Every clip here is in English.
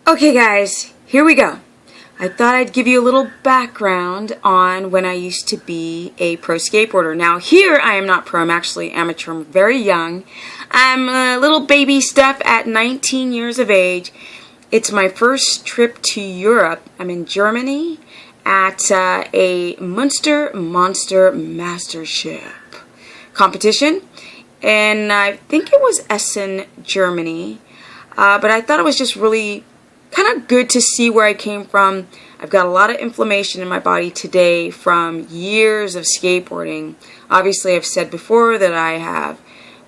Okay guys, here we go. I thought I'd give you a little background on when I used to be a pro skateboarder. Now here I am not pro, I'm actually amateur, I'm very young. I'm a little baby Steph at 19 years of age. It's my first trip to Europe. I'm in Germany at a Monster Mastership competition. And I think it was Essen, Germany. But I thought it was just really kind of good to see where I came from. I've got a lot of inflammation in my body today from years of skateboarding. Obviously, I've said before that I have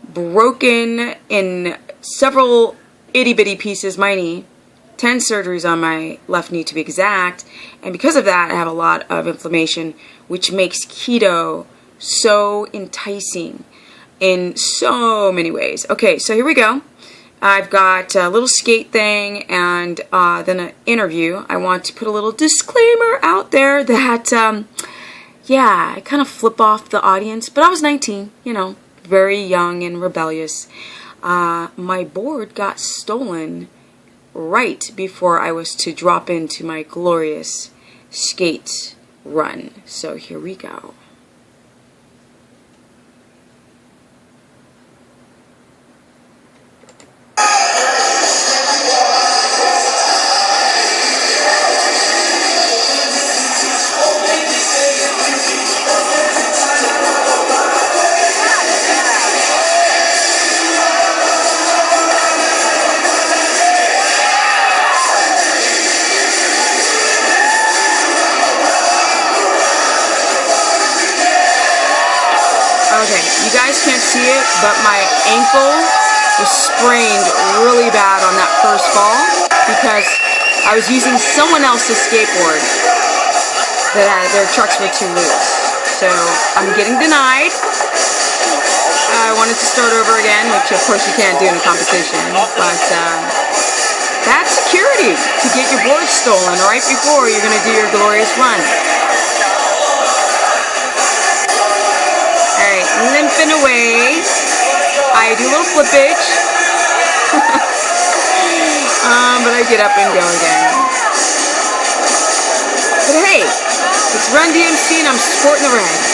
broken in several itty-bitty pieces my knee, 10 surgeries on my left knee to be exact, and because of that I have a lot of inflammation, which makes keto so enticing in so many ways. Okay, so here we go. I've got a little skate thing and then an interview. I want to put a little disclaimer out there that, yeah, I kind of flip off the audience, but I was 19, you know, very young and rebellious. My board got stolen right before I was to drop into my glorious skate run. So here we go. Okay, you guys can't see it, but my ankle was sprained really bad on that first fall because I was using someone else's skateboard that their trucks were too loose. So I'm getting denied. I wanted to start over again, which of course you can't do in a competition, but that's security to get your board stolen right before you're going to do your glorious run. Alright, limping away. I do a little flippage. But I get up and go again. But hey, it's Run DMC and I'm sporting the red.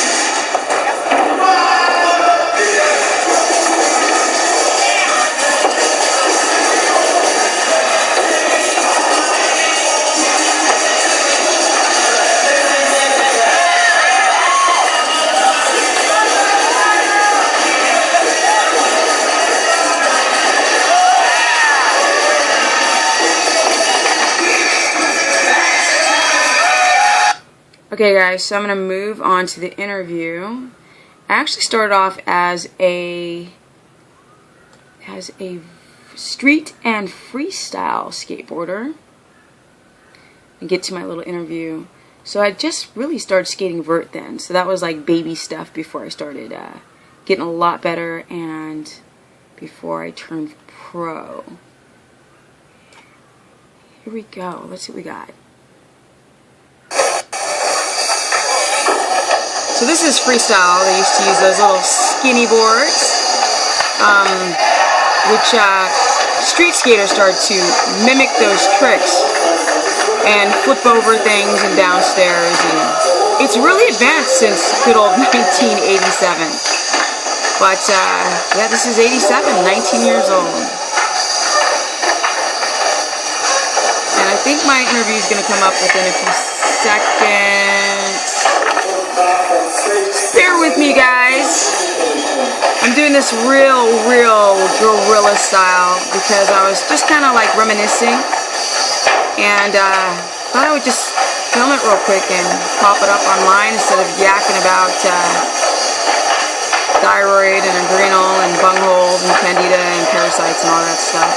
Okay guys, so I'm going to move on to the interview. I actually started off as a street and freestyle skateboarder and get to my little interview. So I just really started skating vert then, so that was like baby stuff before I started getting a lot better and before I turned pro. Here we go, let's see what we got. So this is freestyle. They used to use those little skinny boards, which street skaters started to mimic those tricks and flip over things and downstairs. And it's really advanced since good old 1987. But yeah, this is 87, 19 years old. And I think my interview is going to come up within a few seconds. Bear with me, guys. I'm doing this real guerrilla style because I was just kind of like reminiscing and thought I would just film it real quick and pop it up online instead of yakking about thyroid and adrenal and bungholes and candida and parasites and all that stuff.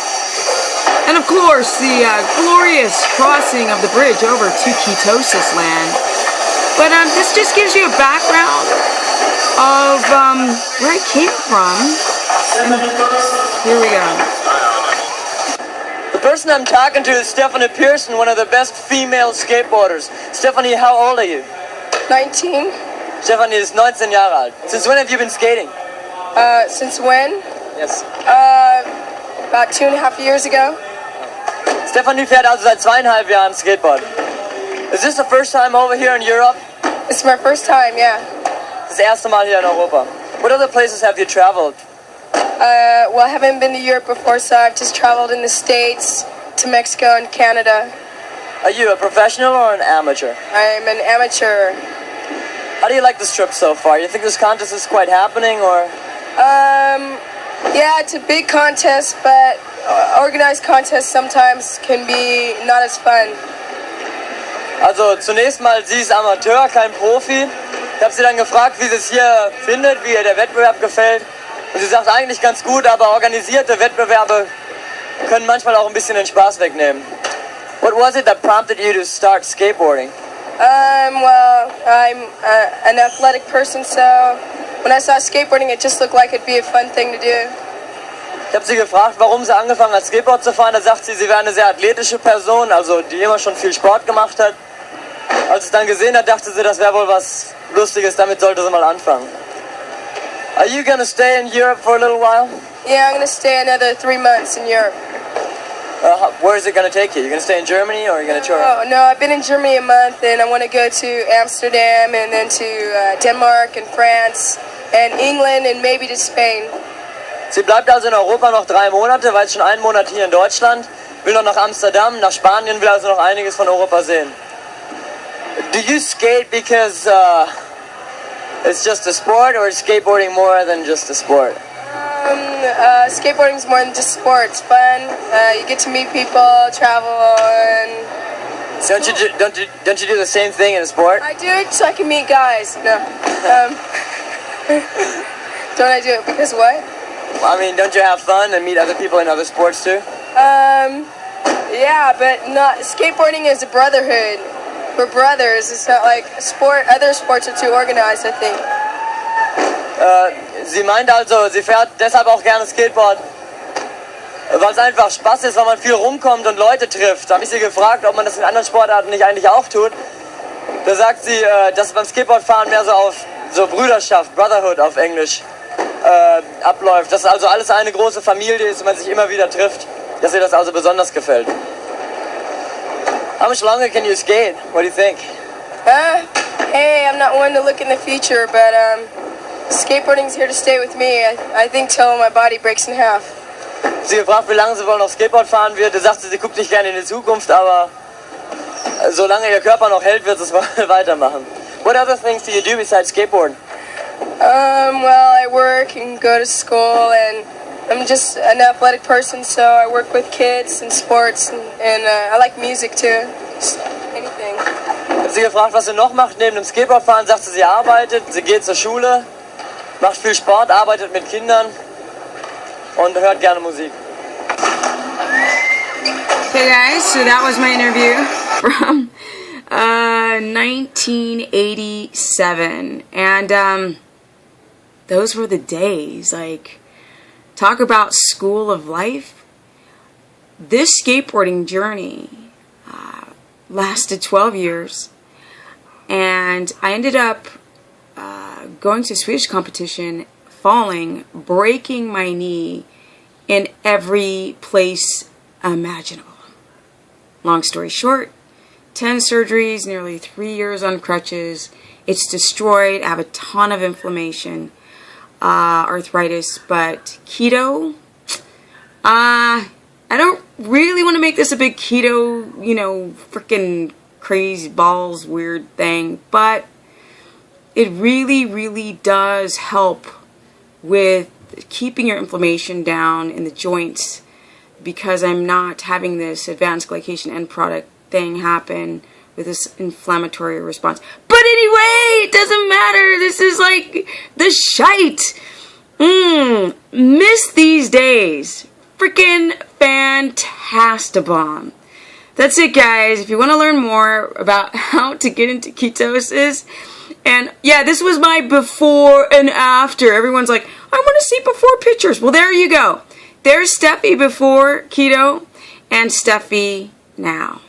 And of course, the glorious crossing of the bridge over to ketosis land. But this just gives you a background of where I came from. And here we go. The person I'm talking to is Stephanie Pearson, one of the best female skateboarders. Stephanie, how old are you? 19. Stephanie is 19 Jahre alt. Since when have you been skating? Since when? Yes. About 2.5 years ago. Stephanie fährt also seit 2,5 Jahren Skateboard. Is this the first time over here in Europe? It's my first time, yeah. Das erste Mal hier in Europa. What other places have you traveled? Well, I haven't been to Europe before, so I've just traveled in the States, to Mexico and Canada. Are you a professional or an amateur? I'm an amateur. How do you like this trip so far? You think this contest is quite happening, or? Yeah, it's a big contest, but organized contests sometimes can be not as fun. Also zunächst mal, sie ist Amateur, kein Profi. Ich habe sie dann gefragt, wie sie es hier findet, wie ihr der Wettbewerb gefällt. Und sie sagt eigentlich ganz gut, aber organisierte Wettbewerbe können manchmal auch ein bisschen den Spaß wegnehmen. What was it that prompted you to start skateboarding? Well, I'm an athletic person, so when I saw skateboarding, it just looked like it'd be a fun thing to do. Ich habe sie gefragt, warum sie angefangen hat, Skateboard zu fahren. Da sagt sie, sie wäre eine sehr athletische Person, also die immer schon viel Sport gemacht hat. Als sie es dann gesehen hat, dachte sie, das wäre wohl was Lustiges, damit sollte sie mal anfangen. Are you gonna stay in Europe for a little while? Yeah, I'm gonna stay another 3 months in Europe. Where is it gonna take you? You're gonna stay in Germany or are you gonna tour? Oh, no, I've been in Germany a month, and I want to go to Amsterdam, and then to Denmark and France, and England, and maybe to Spain. Sie bleibt also in Europa noch 3 Monate, war jetzt schon 1 Monat hier in Deutschland, will noch nach Amsterdam, nach Spanien, will also noch einiges von Europa sehen. Do you skate because it's just a sport, or is skateboarding more than just a sport? Skateboarding is more than just sport. It's fun. You get to meet people, travel, and Don't you do the same thing in a sport? I do it so I can meet guys. No. Don't I do it because what? I mean, don't you have fun and meet other people in other sports too? Yeah, but not skateboarding is a brotherhood. We're brothers. It's not like sport. Other sports are too organized, I think. Sie meint also, sie fährt deshalb auch gerne Skateboard, weil es einfach Spaß ist, weil man viel rumkommt und Leute trifft. Da habe ich sie gefragt, ob man das in anderen Sportarten nicht eigentlich auch tut. Da sagt sie, dass beim Skateboardfahren mehr so auf so Brüderschaft, Brotherhood auf Englisch, abläuft. Dass also alles eine große Familie ist und man sich immer wieder trifft. Dass ihr das also besonders gefällt. How much longer can you skate? What do you think? Hey, I'm not one to look in the future, but skateboarding's here to stay with me. I think till my body breaks in half. Sie gefragt, wie lange sie wohl noch Skateboard fahren wird. Da sagt sie, sie guckt nicht gerne in die Zukunft, aber solange ihr Körper noch hält, wird es weitermachen. What other things do you do besides skateboard? Well, I work and go to school, and I'm just an athletic person, so I work with kids and sports, and I like music too. Just anything. Ich habe sie gefragt, was sie noch macht neben dem Skateboardfahren. Sagt sie arbeitet, sie geht zur Schule, macht viel Sport, arbeitet mit Kindern und hört gerne Musik. Okay guys, so that was my interview from 1987, and those were the days. Like, talk about school of life. This skateboarding journey lasted 12 years, and I ended up going to a Swedish competition, falling, breaking my knee in every place imaginable. Long story short, 10 surgeries, nearly 3 years on crutches. It's destroyed. I have a ton of inflammation, arthritis, but keto, I don't really want to make this a big keto, freaking crazy balls weird thing, but it really, really does help with keeping your inflammation down in the joints, because I'm not having this advanced glycation end product thing happen with this inflammatory response. But anyway, it doesn't matter. This is like the shite. Miss these days. Freaking fantastabomb. That's it, guys. If you want to learn more about how to get into ketosis, and yeah, this was my before and after. Everyone's like, I want to see before pictures. Well, there you go. There's Steffi before keto and Steffi now.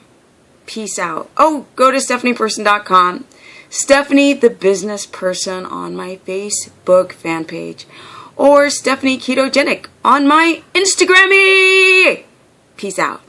Peace out. Oh, go to stephanieperson.com. Stephanie the Business Person on my Facebook fan page. Or Stephanie KETOGENIC on my Instagram. Peace out.